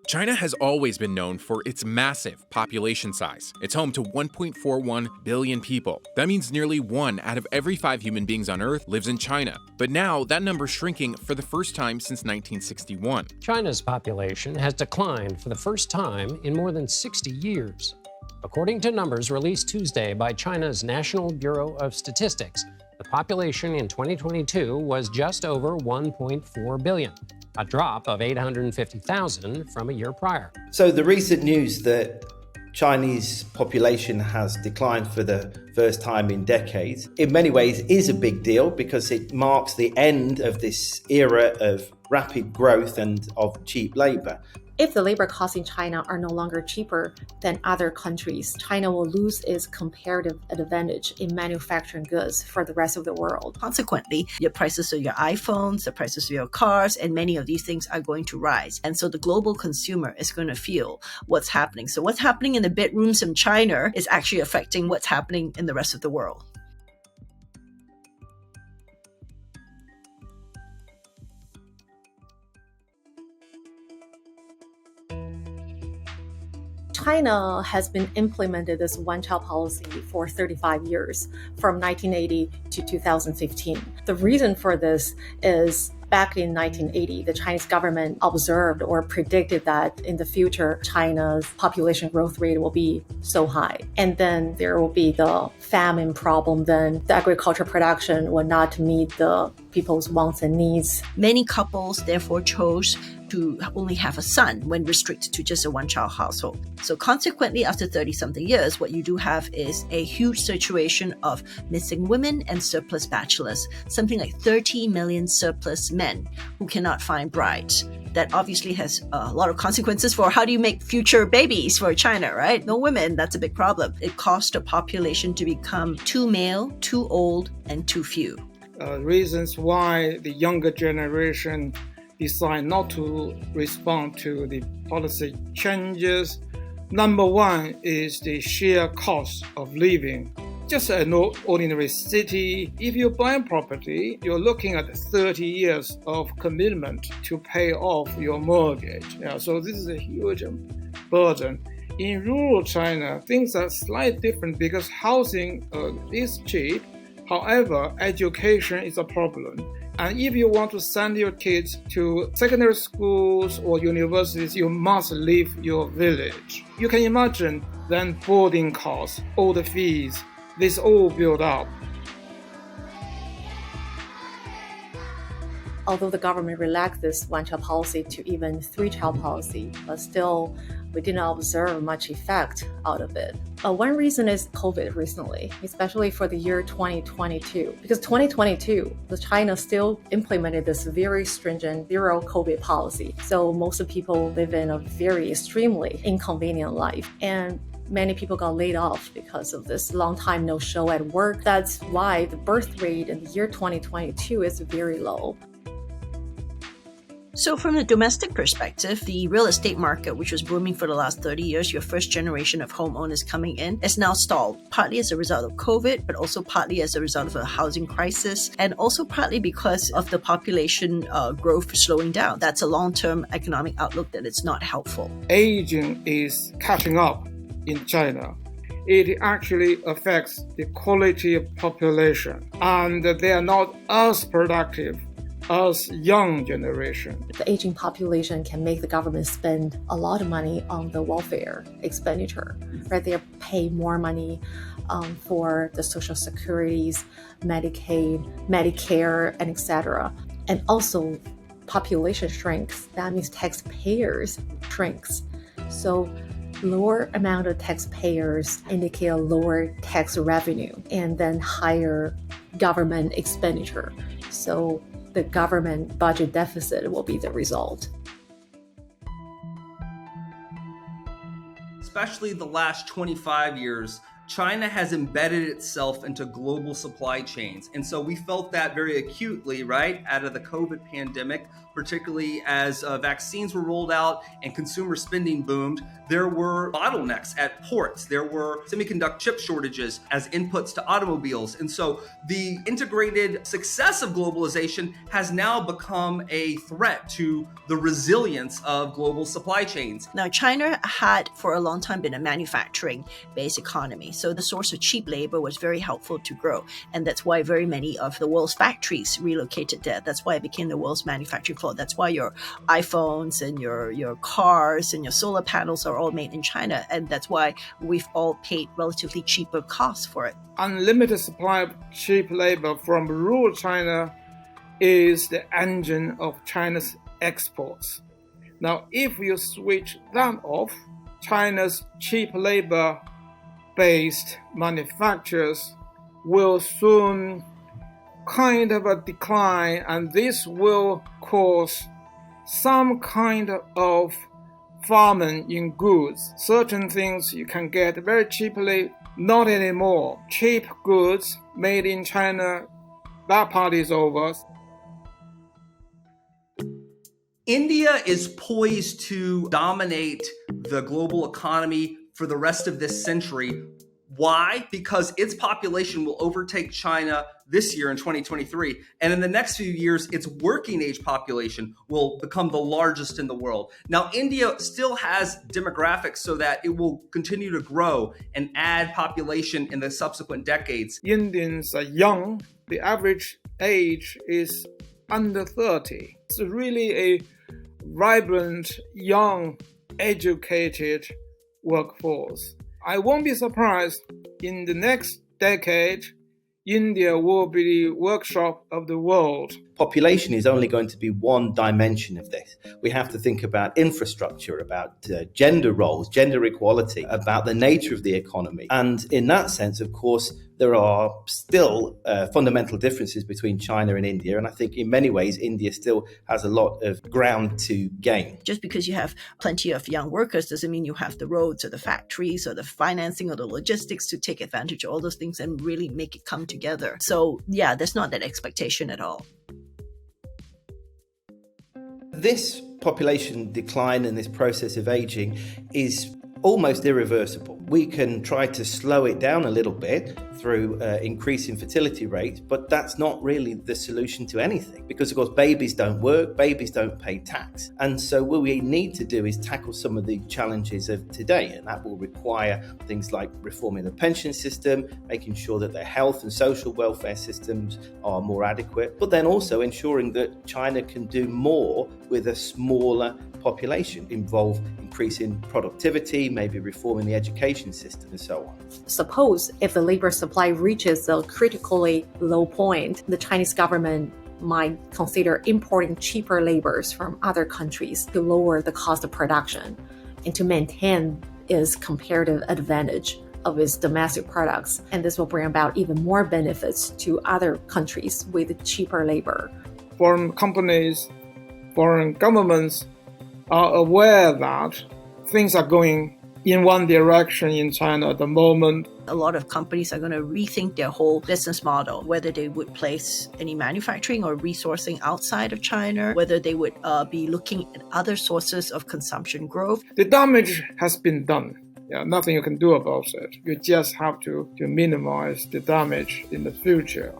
China has always been known for its massive population size. It's home to 1.41 billion people. That means nearly 1 out of every 5 human beings on Earth lives in China. But now that number's shrinking for the first time since 1961. China's population has declined for the first time in more than 60 years. According to numbers released Tuesday by China's National Bureau of Statistics, the population in 2022 was just over 1.4 billion. A drop of 850,000 from a year prior. So the recent news that Chinese population has declined for the first time in decades, in many ways is a big deal because it marks the end of this era of rapid growth and of cheap labor. If the labor costs in China are no longer cheaper than other countries, China will lose its comparative advantage in manufacturing goods for the rest of the world. Consequently, your prices of your iPhones, the prices of your cars, and many of these things are going to rise. And so the global consumer is going to feel what's happening. So what's happening in the bedrooms in China is actually affecting what's happening in the rest of the world. China has been implemented this one-child policy for 35 years, from 1980 to 2015. The reason for this is back in 1980, the Chinese government observed or predicted that in the future, China's population growth rate will be so high. And then there will be the famine problem, then the agricultural production will not meet the people's wants and needs. Many couples therefore chose to only have a son when restricted to just a one-child household. So consequently, after 30-something years, what you do have is a huge situation of missing women and surplus bachelors, something like 30 million surplus men who cannot find brides. That obviously has a lot of consequences for how do you make future babies for China, right? No women, that's a big problem. It caused the population to become too male, too old, and too few. Reasons why the younger generation decide not to respond to the policy changes. Number one is the sheer cost of living. Just an ordinary city, if you buy property, you're looking at 30 years of commitment to pay off your mortgage. So this is a huge burden. In rural China, things are slightly different because housing is cheap. However, education is a problem. And if you want to send your kids to secondary schools or universities, you must leave your village. You can imagine then boarding costs, all the fees, this all build up. Although the government relaxed this one-child policy to even three-child policy, but still we did not observe much effect out of it. One reason is COVID recently, especially for the year 2022. Because 2022, China still implemented this very stringent zero COVID policy. So most of the people live in a very extremely inconvenient life. And many people got laid off because of this long time no show at work. That's why the birth rate in the year 2022 is very low. So from the domestic perspective, the real estate market, which was booming for the last 30 years, your first generation of homeowners coming in, is now stalled, partly as a result of COVID, but also partly as a result of a housing crisis, and also partly because of the population growth slowing down. That's a long-term economic outlook that it's not helpful. Aging is catching up in China. It actually affects the quality of population, and they are not as productive as young generation. The aging population can make the government spend a lot of money on the welfare expenditure, right? They pay more money for the social securities, Medicaid, Medicare, and etc. And also population shrinks. That means taxpayers shrinks. So lower amount of taxpayers indicate a lower tax revenue and then higher government expenditure. So the government budget deficit will be the result. Especially the last 25 years, China has embedded itself into global supply chains. And so we felt that very acutely, right, out of the COVID pandemic, particularly as vaccines were rolled out and consumer spending boomed, there were bottlenecks at ports. There were semiconductor chip shortages as inputs to automobiles. And so the integrated success of globalization has now become a threat to the resilience of global supply chains. Now, China had for a long time been a manufacturing-based economy. So the source of cheap labor was very helpful to grow. And that's why very many of the world's factories relocated there. That's why it became the world's manufacturing floor. That's why your iPhones and your cars and your solar panels are all made in China. And that's why we've all paid relatively cheaper costs for it. Unlimited supply of cheap labor from rural China is the engine of China's exports. Now, if you switch that off, China's cheap labor-based manufacturers will soon kind of a decline, and this will cause some kind of famine in goods. Certain things you can get very cheaply, not anymore. Cheap goods made in China, that part is over. India is poised to dominate the global economy for the rest of this century. Why? Because its population will overtake China this year in 2023. And in the next few years, its working age population will become the largest in the world. Now, India still has demographics so that it will continue to grow and add population in the subsequent decades. Indians are young. The average age is under 30. It's really a vibrant, young, educated workforce. I won't be surprised in the next decade, India will be the workshop of the world. Population is only going to be one dimension of this. We have to think about infrastructure, about gender roles, gender equality, about the nature of the economy. And in that sense, of course, there are still fundamental differences between China and India. And I think in many ways, India still has a lot of ground to gain. Just because you have plenty of young workers doesn't mean you have the roads or the factories or the financing or the logistics to take advantage of all those things and really make it come together. So yeah, there's not that expectation at all. This population decline and this process of aging is almost irreversible. We can try to slow it down a little bit through increasing fertility rates, but that's not really the solution to anything because, of course, babies don't work, babies don't pay tax. And so what we need to do is tackle some of the challenges of today, and that will require things like reforming the pension system, making sure that their health and social welfare systems are more adequate, but then also ensuring that China can do more with a smaller population, involve increasing productivity, maybe reforming the education system and so on. Suppose if the labor supply reaches a critically low point, the Chinese government might consider importing cheaper labors from other countries to lower the cost of production and to maintain its comparative advantage of its domestic products. And this will bring about even more benefits to other countries with cheaper labor. Foreign companies, foreign governments are aware that things are going in one direction in China at the moment. A lot of companies are going to rethink their whole business model, whether they would place any manufacturing or resourcing outside of China, whether they would be looking at other sources of consumption growth. The damage has been done. Nothing you can do about it. You just have to minimize the damage in the future.